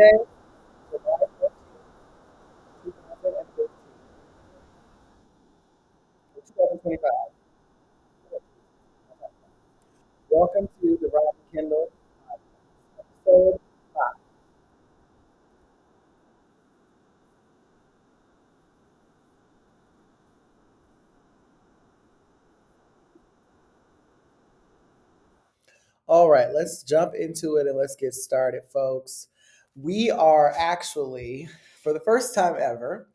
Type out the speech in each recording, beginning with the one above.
Monday, July 14th, 2015, 2025. Welcome to the Rodney Kendall episode 5. All right, let's jump into it and let's get started, folks. We are actually, for the first time ever,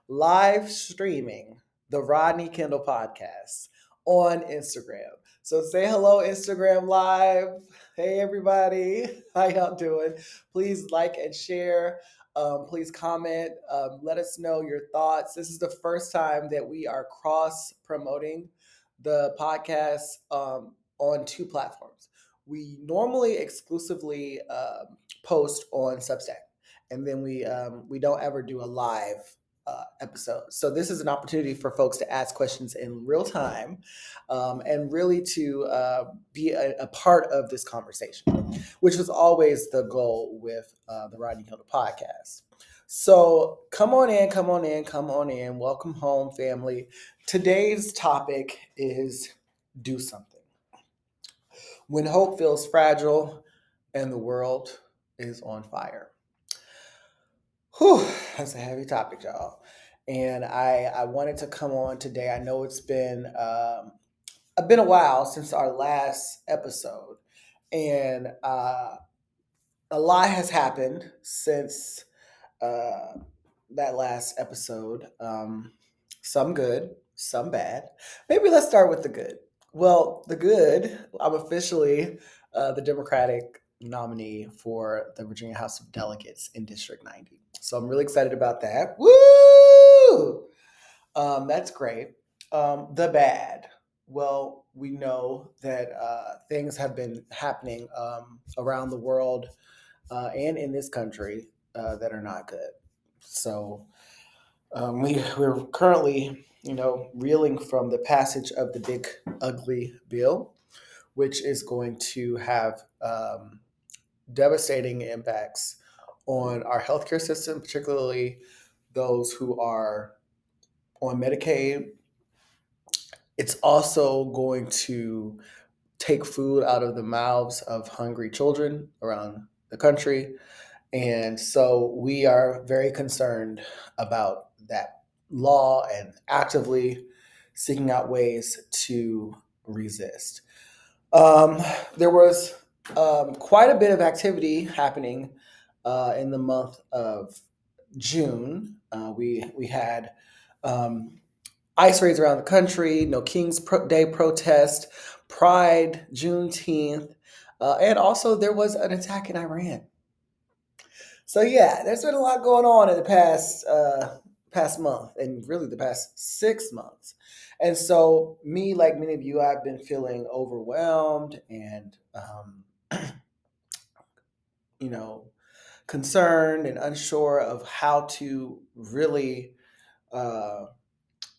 live streaming the Rodney Kendall podcast on Instagram. So say hello, Instagram Live. Hey, everybody. How y'all doing? Please like and share. Please comment. Let us know your thoughts. This is the first time that we are cross promoting the podcast on two platforms. We normally exclusively post on Substack, and then we don't ever do a live episode. So this is an opportunity for folks to ask questions in real time, and really to be a part of this conversation, which was always the goal with the Rodney Hilda podcast. So come on in, come on in, come on in. Welcome home, family. Today's topic is do something. When hope feels fragile and the world is on fire. Whew, that's a heavy topic, y'all. And I wanted to come on today. I know it's been a while since our last episode, and a lot has happened since uh, that last episode. Some good, some bad. Maybe let's start with the good. Well, the good, I'm officially the Democratic nominee for the Virginia House of Delegates in District 90. So I'm really excited about that. Woo! That's great. The bad. Well, we know that things have been happening around the world and in this country that are not good. So we're currently, reeling from the passage of the big ugly bill, which is going to have devastating impacts on our healthcare system, particularly those who are on Medicaid. It's also going to take food out of the mouths of hungry children around the country. And so we are very concerned about that law and actively seeking out ways to resist. Um, there was quite a bit of activity happening in the month of June. We had ice raids around the country, no Day protest, Pride, Juneteenth, and also there was an attack in Iran. So yeah, there's been a lot going on in the past month, and really the past 6 months. And so me, like many of you, I've been feeling overwhelmed and you know concerned and unsure of how to really uh,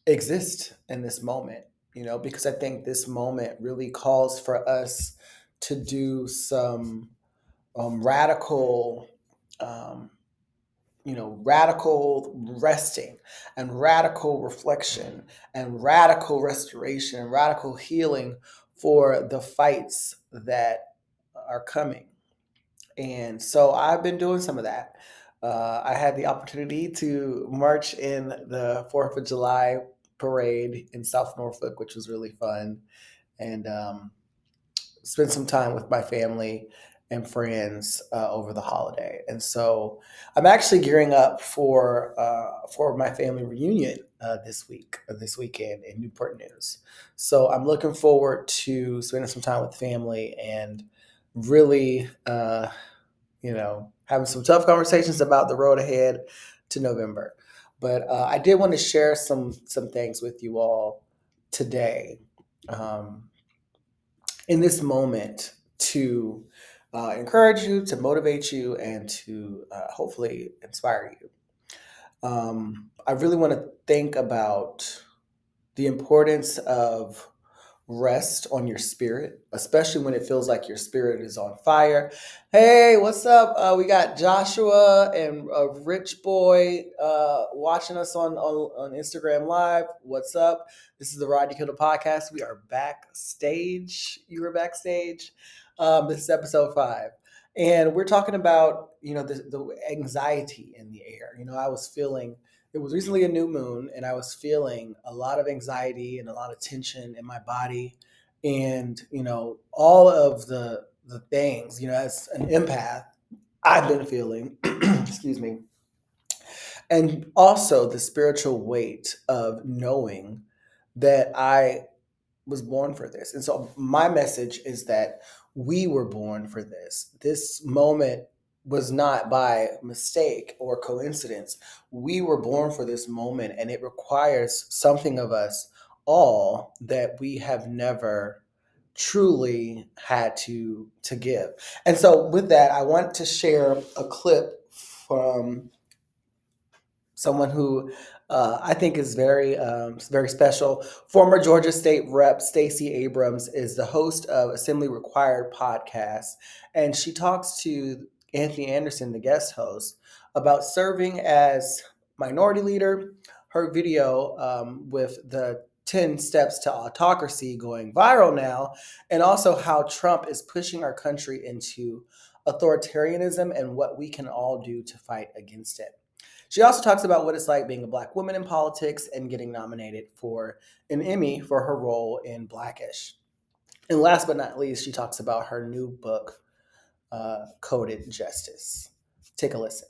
exist in this moment. Because I think this moment really calls for us to do some radical um, radical resting and radical reflection and radical restoration and radical healing for the fights that are coming. And so I've been doing some of that. I had the opportunity to march in the 4th of July parade in South Norfolk, which was really fun, and spend some time with my family and friends over the holiday. And so I'm actually gearing up for my family reunion this weekend in Newport News. So I'm looking forward to spending some time with family and really, having some tough conversations about the road ahead to November. But I did want to share some things with you all today. Um, in this moment to encourage you, to motivate you, and to hopefully inspire you. I really want to think about the importance of rest on your spirit, especially when it feels like your spirit is on fire. Hey, what's up? We got Joshua and Rich Boy watching us on Instagram Live. What's up? This is the Rodney Kendell podcast. We are backstage. You were backstage. This is episode 5. And we're talking about, the anxiety in the air. I was feeling it was recently a new moon, and I was feeling a lot of anxiety and a lot of tension in my body, and all of the things, as an empath, I've been feeling. Excuse me. And also the spiritual weight of knowing that I was born for this. And so my message is that we were born for this. This moment was not by mistake or coincidence. We were born for this moment, and it requires something of us all that we have never truly had to give. And so with that, I want to share a clip from someone who I think is very special. Former Georgia State Rep Stacey Abrams is the host of Assembly Required podcast, and she talks to Anthony Anderson, the guest host, about serving as minority leader. Her video with the 10 steps to autocracy going viral now, and also how Trump is pushing our country into authoritarianism and what we can all do to fight against it. She also talks about what it's like being a Black woman in politics and getting nominated for an Emmy for her role in Blackish. And last but not least, she talks about her new book, Coded Justice. Take a listen.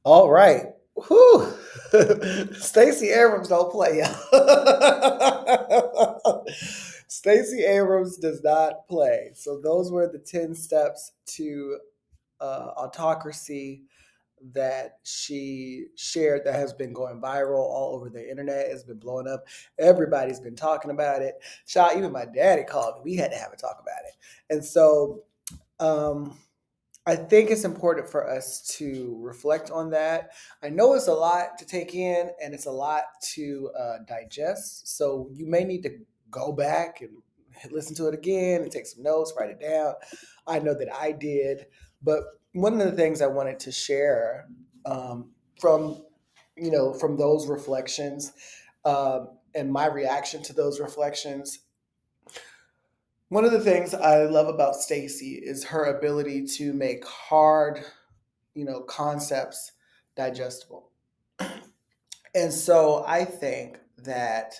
All right. Whew. Stacey Abrams don't play, y'all. Stacey Abrams does not play. So those were the 10 steps to autocracy that she shared that has been going viral all over the internet. It's been blowing up. Everybody's been talking about it. Even my daddy called me. We had to have a talk about it. And so um, I think it's important for us to reflect on that. I know it's a lot to take in and it's a lot to digest. So you may need to go back and listen to it again and take some notes, write it down. I know that I did. But one of the things I wanted to share from, from those reflections and my reaction to those reflections, one of the things I love about Stacy is her ability to make hard, concepts digestible. And so I think that,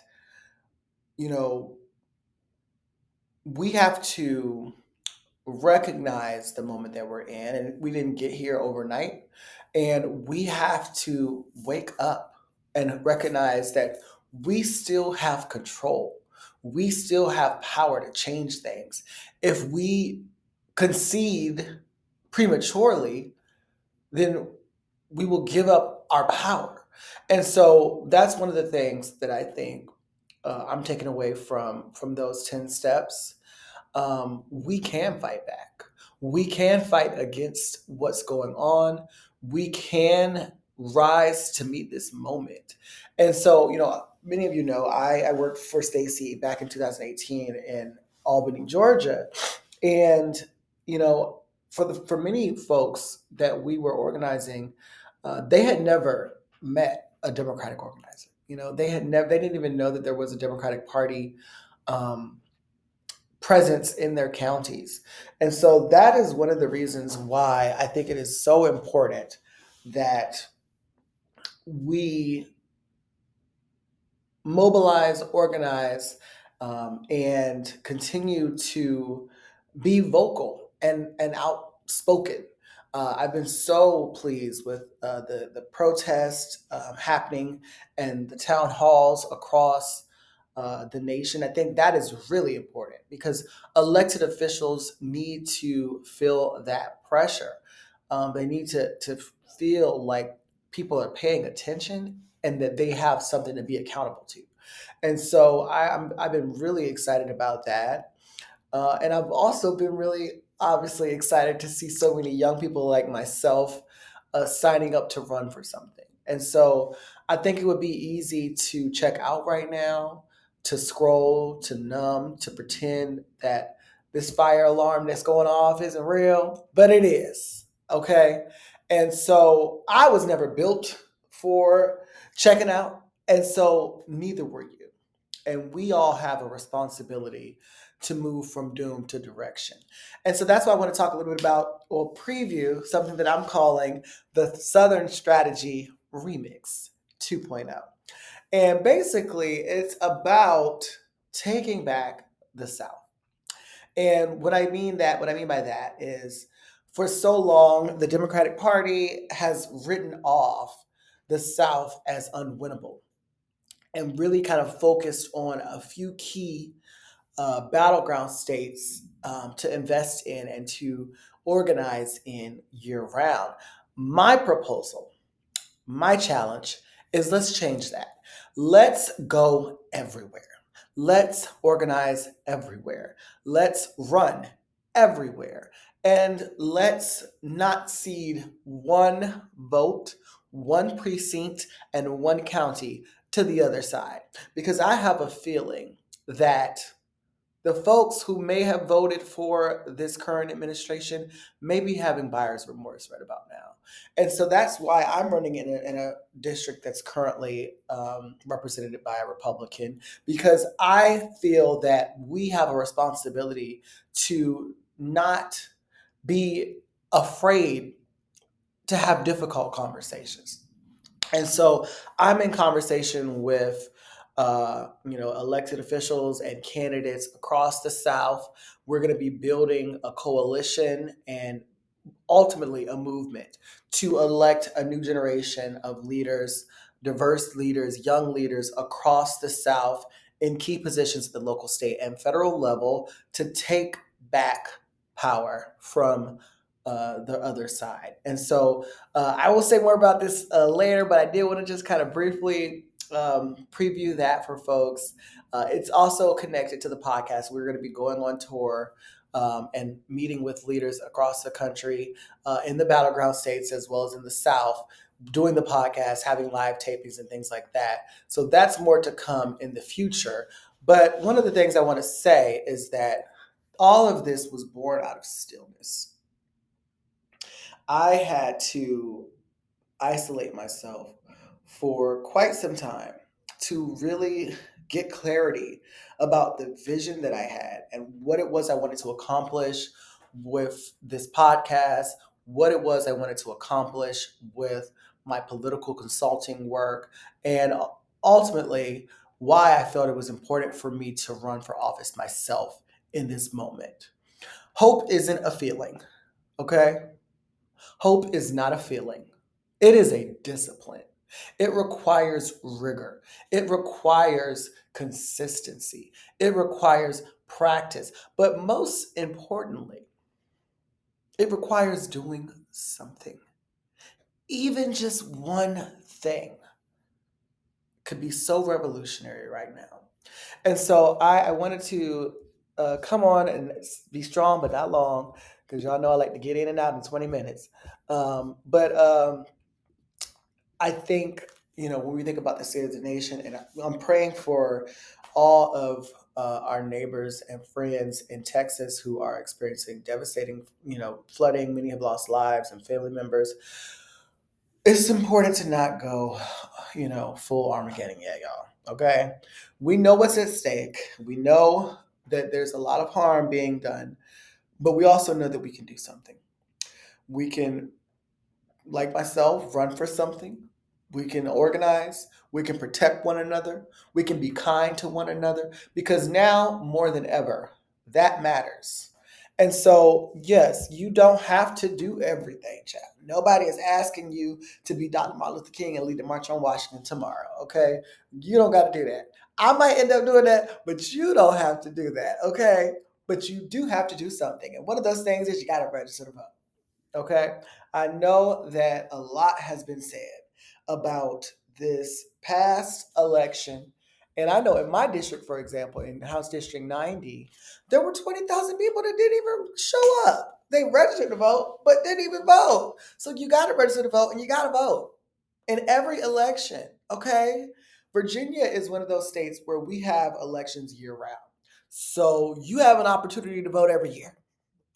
you know, we have to recognize the moment that we're in, and we didn't get here overnight. And we have to wake up and recognize that we still have control. We still have power to change things. If we concede prematurely, then we will give up our power. And so that's one of the things that I think I'm taking away from those 10 steps. We can fight back. We can fight against what's going on. We can rise to meet this moment. And so, many of you know, I worked for Stacy back in 2018 in Albany, Georgia. And, you know, for many folks that we were organizing, they had never met a Democratic organizer. They didn't even know that there was a Democratic Party um, presence in their counties. And so that is one of the reasons why I think it is so important that we mobilize, organize, and continue to be vocal and outspoken. I've been so pleased with the protest happening and the town halls across the nation. I think that is really important because elected officials need to feel that pressure. They need to feel like people are paying attention and that they have something to be accountable to. And so I've been really excited about that. And I've also been really obviously excited to see so many young people like myself signing up to run for something. And so I think it would be easy to check out right now, to scroll, to numb, to pretend that this fire alarm that's going off isn't real, but it is. Okay. And so I was never built for checking out. And so neither were you. And we all have a responsibility to move from doom to direction. And so that's why I want to talk a little bit about or preview something that I'm calling the Southern Strategy Remix 2.0. And basically, it's about taking back the South. And what I mean by that is for so long, the Democratic Party has written off the South as unwinnable and really kind of focused on a few key battleground states to invest in and to organize in year round. My proposal, my challenge is let's change that. Let's go everywhere. Let's organize everywhere. Let's run everywhere. And let's not cede one vote, one precinct, and one county to the other side. Because I have a feeling that the folks who may have voted for this current administration may be having buyer's remorse right about now. And so that's why I'm running in a district that's currently represented by a Republican, because I feel that we have a responsibility to not be afraid to have difficult conversations. And so I'm in conversation with elected officials and candidates across the South. We're going to be building a coalition and ultimately a movement to elect a new generation of leaders, diverse leaders, young leaders across the South in key positions at the local, state, and federal level to take back power from the other side. And so I will say more about this later, but I did want to just kind of briefly preview that for folks. It's also connected to the podcast. We're going to be going on tour and meeting with leaders across the country, in the battleground states as well as in the South, doing the podcast, having live tapings and things like that. So that's more to come in the future. But one of the things I want to say is that all of this was born out of stillness. I had to isolate myself for quite some time to really get clarity about the vision that I had and what it was I wanted to accomplish with this podcast, what it was I wanted to accomplish with my political consulting work, and ultimately why I felt it was important for me to run for office myself in this moment. Hope isn't a feeling, okay? Hope is not a feeling. It is a discipline. It requires rigor. It requires consistency. It requires practice. But most importantly, it requires doing something. Even just one thing could be so revolutionary right now. And so I wanted to come on and be strong, but not long, because y'all know I like to get in and out in 20 minutes. But I think, when we think about the state of the nation, and I'm praying for all of our neighbors and friends in Texas who are experiencing devastating, flooding. Many have lost lives and family members. It's important to not go, full Armageddon yet, y'all. Okay. We know what's at stake. We know that there's a lot of harm being done, but we also know that we can do something. We can, like myself, run for something. We can organize. We can protect one another. We can be kind to one another because now more than ever, that matters. And so, yes, you don't have to do everything, chap. Nobody is asking you to be Dr. Martin Luther King and lead the March on Washington tomorrow, okay? You don't got to do that. I might end up doing that, but you don't have to do that, okay? But you do have to do something. And one of those things is you got to register to vote. Okay. I know that a lot has been said about this past election. And I know in my district, for example, in House District 90, there were 20,000 people that didn't even show up. They registered to vote, but didn't even vote. So you got to register to vote and you got to vote in every election. Okay. Virginia is one of those states where we have elections year round. So you have an opportunity to vote every year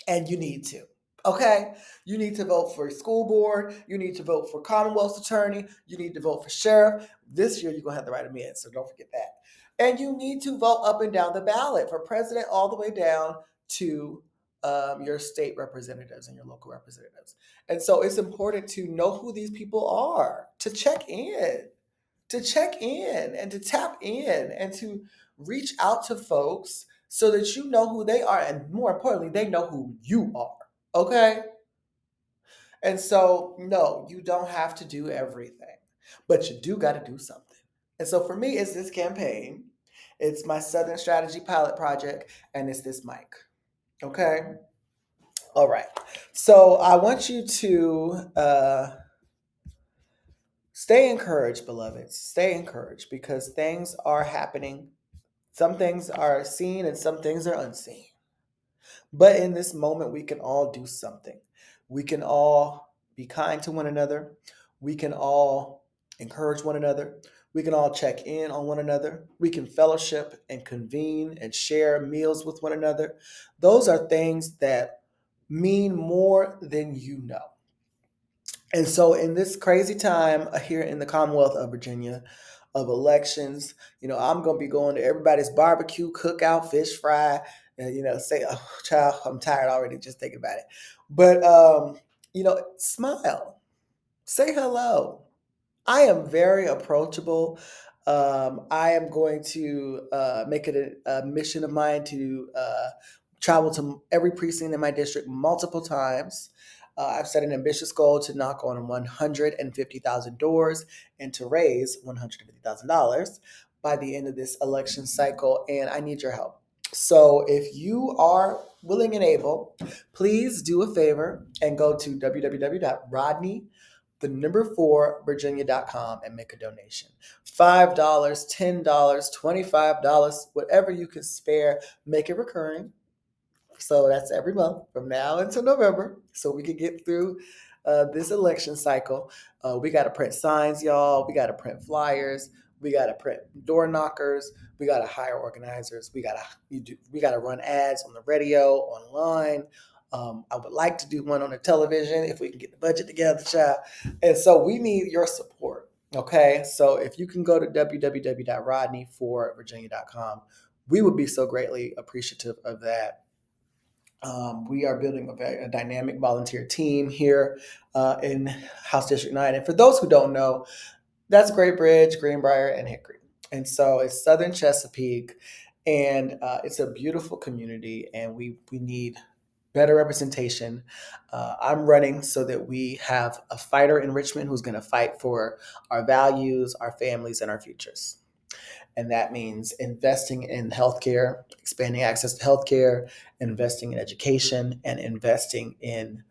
and you need to. Okay, you need to vote for school board. You need to vote for Commonwealth's attorney. You need to vote for sheriff. This year, you're gonna have to write them in, so don't forget that. And you need to vote up and down the ballot for president, all the way down to your state representatives and your local representatives. And so it's important to know who these people are, to check in and to tap in and to reach out to folks so that you know who they are. And more importantly, they know who you are. Okay. And so, no, you don't have to do everything, but you do got to do something. And so for me, it's this campaign, it's my Southern Strategy Pilot Project, and it's this mic. Okay. All right. So I want you to stay encouraged, beloveds. Stay encouraged because things are happening. Some things are seen and some things are unseen. But in this moment, we can all do something. We can all be kind to one another. We can all encourage one another. We can all check in on one another. We can fellowship and convene and share meals with one another. Those are things that mean more than you know. And so, in this crazy time here in the Commonwealth of Virginia of elections, I'm going to be going to everybody's barbecue, cookout, fish fry, and, say, oh, child, I'm tired already just thinking about it. But, smile, say hello. I am very approachable. I am going to make it a mission of mine to travel to every precinct in my district multiple times. I've set an ambitious goal to knock on 150,000 doors and to raise $150,000 by the end of this election cycle. And I need your help. So if you are willing and able, please do a favor and go to www.rodney the number 4 virginia.com and make a donation. $5, $10, $25, whatever you can spare, make it recurring. So that's every month from now until November, so we can get through this election cycle. We got to print signs, y'all. We got to print flyers. We got to print door knockers. We got to hire organizers. We got to run ads on the radio, online. I would like to do one on the television if we can get the budget together, child. And so we need your support. Okay, so if you can go to www.rodneyforvirginia.com, we would be so greatly appreciative of that. We are building a dynamic volunteer team here in House District 9. And for those who don't know, that's Great Bridge, Greenbrier, and Hickory. And so it's Southern Chesapeake, and it's a beautiful community, and we need better representation. I'm running so that we have a fighter in Richmond who's going to fight for our values, our families, and our futures. And that means investing in healthcare, expanding access to healthcare, investing in education, and investing in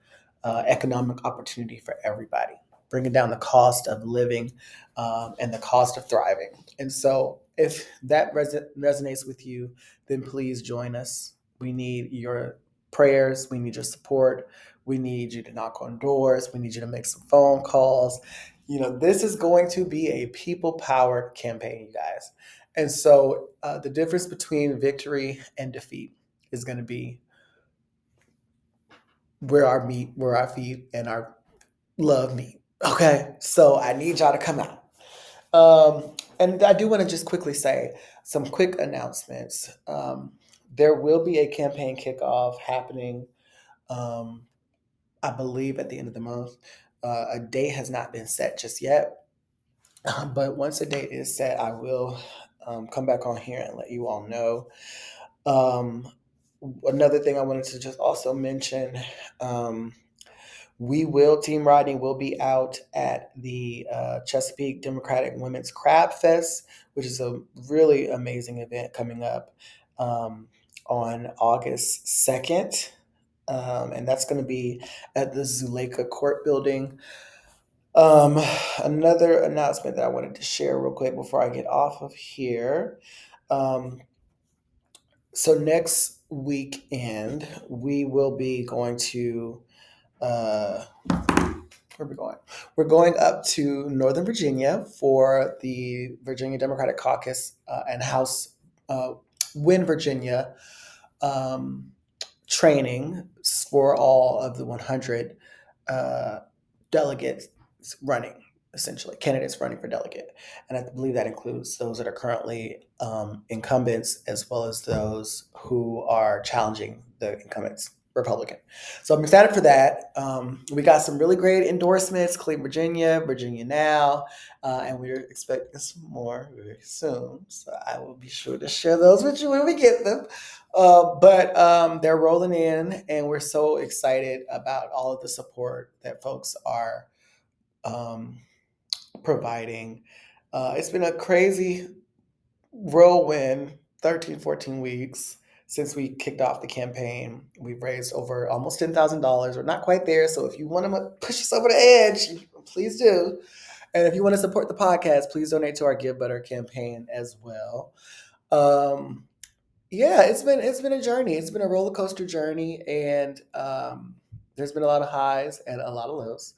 economic opportunity for everybody, bringing down the cost of living and the cost of thriving. And so, if that resonates with you, then please join us. We need your prayers, we need your support, we need you to knock on doors, we need you to make some phone calls. This is going to be a people powered campaign, you guys. And so the difference between victory and defeat is going to be where our feet and our love meet. Okay. So I need y'all to come out. And I do want to just quickly say some quick announcements. There will be a campaign kickoff happening, I believe, at the end of the month. A date has not been set just yet. But once a date is set, I will come back on here and let you all know. Um, Another thing I wanted to just also mention, Team Rodney will be out at the Chesapeake Democratic Women's Crab Fest, which is a really amazing event coming up on August 2nd. And that's going to be at the Zuleika Court Building. Another announcement that I wanted to share real quick before I get off of here. So next weekend, we will be going to, where are we going? We're going up to Northern Virginia for the Virginia Democratic Caucus and House Win Virginia training for all of the 100 delegates running, essentially, candidates running for delegate. And I believe that includes those that are currently incumbents as well as those who are challenging the incumbents Republican. So I'm excited for that. We got some really great endorsements, Clean Virginia, Virginia Now, and we're expecting some more very soon. So I will be sure to share those with you when we get them. But they're rolling in, and we're so excited about all of the support that folks are providing. It's been a crazy whirlwind 13, 14 weeks since we kicked off the campaign. We've raised over almost $10,000. We're not quite there. So if you want to push us over the edge, please do. And if you want to support the podcast, please donate to our Give Better campaign as well. Yeah, it's been a journey. It's been a roller coaster journey, and there's been a lot of highs and a lot of lows.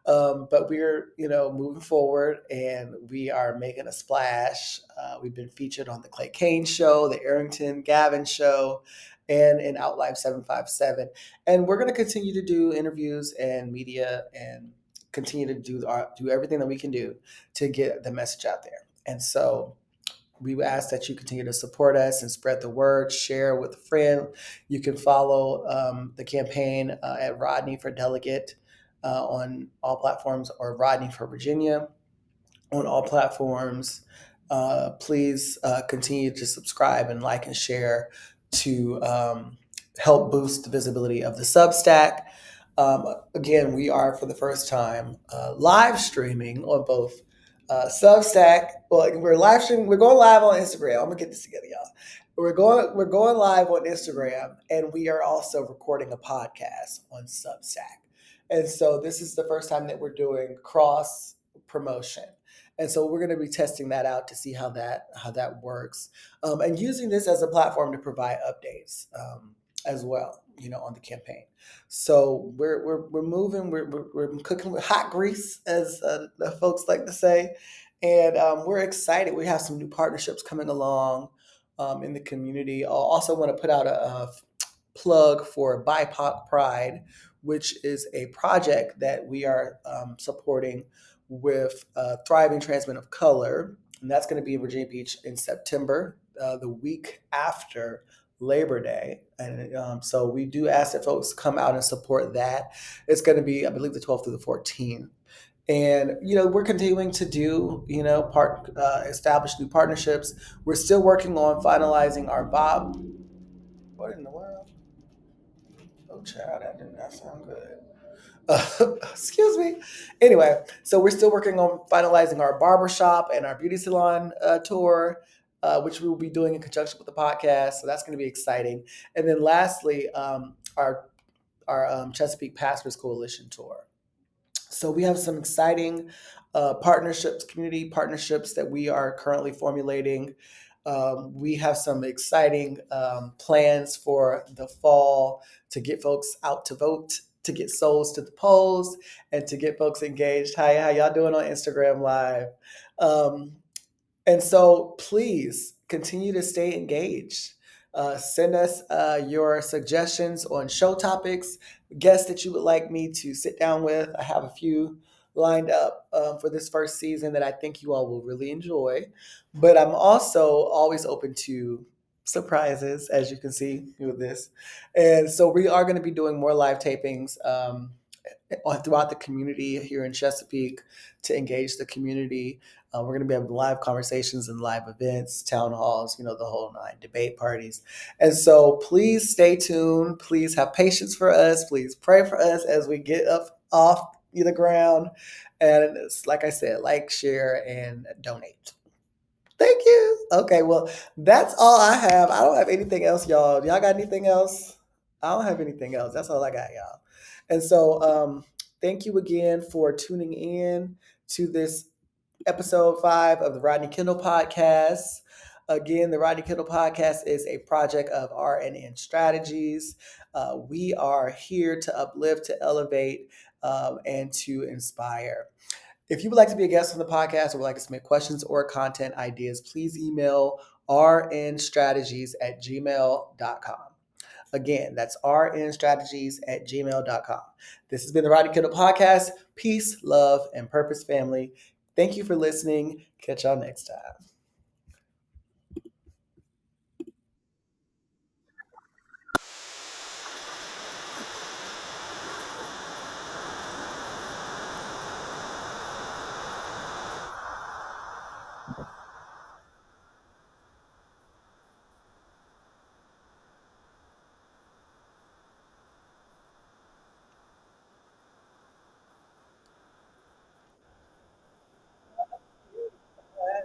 But we're moving forward, and we are making a splash. We've been featured on the Clay Kane Show, the Arrington Gavin Show, and in Outlive 757. And we're going to continue to do interviews and media, and continue to do everything that we can do to get the message out there. And so we ask that you continue to support us and spread the word, share with a friend. You can follow the campaign at Rodney for Delegate on all platforms, or Rodney for Virginia on all platforms. Please continue to subscribe and like and share to help boost the visibility of the Substack. Again, we are for the first time live streaming on both Substack. Well, we're live streaming. We're going live on Instagram. I'm gonna get this together, y'all. We're going live on Instagram, and we are also recording a podcast on Substack. And so this is the first time that we're doing cross promotion. And so we're going to be testing that out to see how that works, and using this as a platform to provide updates. as well, on the campaign. So we're moving. We're cooking with hot grease, as the folks like to say, and we're excited. We have some new partnerships coming along in the community. I also want to put out a plug for BIPOC Pride, which is a project that we are supporting with Thriving Trans Men of Color, and that's going to be in Virginia Beach in September, the week after Labor Day. And so we do ask that folks come out and support that. It's going to be, I believe, the 12th through the 14th. And we're continuing to do establish new partnerships. We're still working on finalizing our Bob. What in the world? Oh, child, that did not sound good. Excuse me. Anyway, so we're still working on finalizing our barbershop and our beauty salon tour, which we will be doing in conjunction with the podcast. So that's going to be exciting. And then lastly, our Chesapeake Pastors Coalition tour. So we have some exciting partnerships, community partnerships that we are currently formulating. We have some exciting plans for the fall to get folks out to vote, to get souls to the polls, and to get folks engaged. Hi, how y'all doing on Instagram Live? Um, and so please continue to stay engaged. Send us your suggestions on show topics, guests that you would like me to sit down with. I have a few lined up for this first season that I think you all will really enjoy. But I'm also always open to surprises, as you can see with this. And so we are going to be doing more live tapings throughout the community here in Chesapeake to engage the community. We're going to be having live conversations and live events, town halls, the whole nine, debate parties. And so please stay tuned. Please have patience for us. Please pray for us as we get up off the ground. And like I said, like, share, and donate. Thank you. Okay, well, that's all I have. I don't have anything else, y'all. Y'all got anything else? I don't have anything else. That's all I got, y'all. And so, thank you again for tuning in to this episode 5 of the Rodney Kendall podcast. Again, the Rodney Kendall podcast is a project of RNN Strategies. We are here to uplift, to elevate, and to inspire. If you would like to be a guest on the podcast or would like to submit questions or content ideas, please email rnstrategies@gmail.com. Again, that's rnstrategies@gmail.com. This has been the Rodney Kendall Podcast. Peace, love, and purpose, family. Thank you for listening. Catch y'all next time.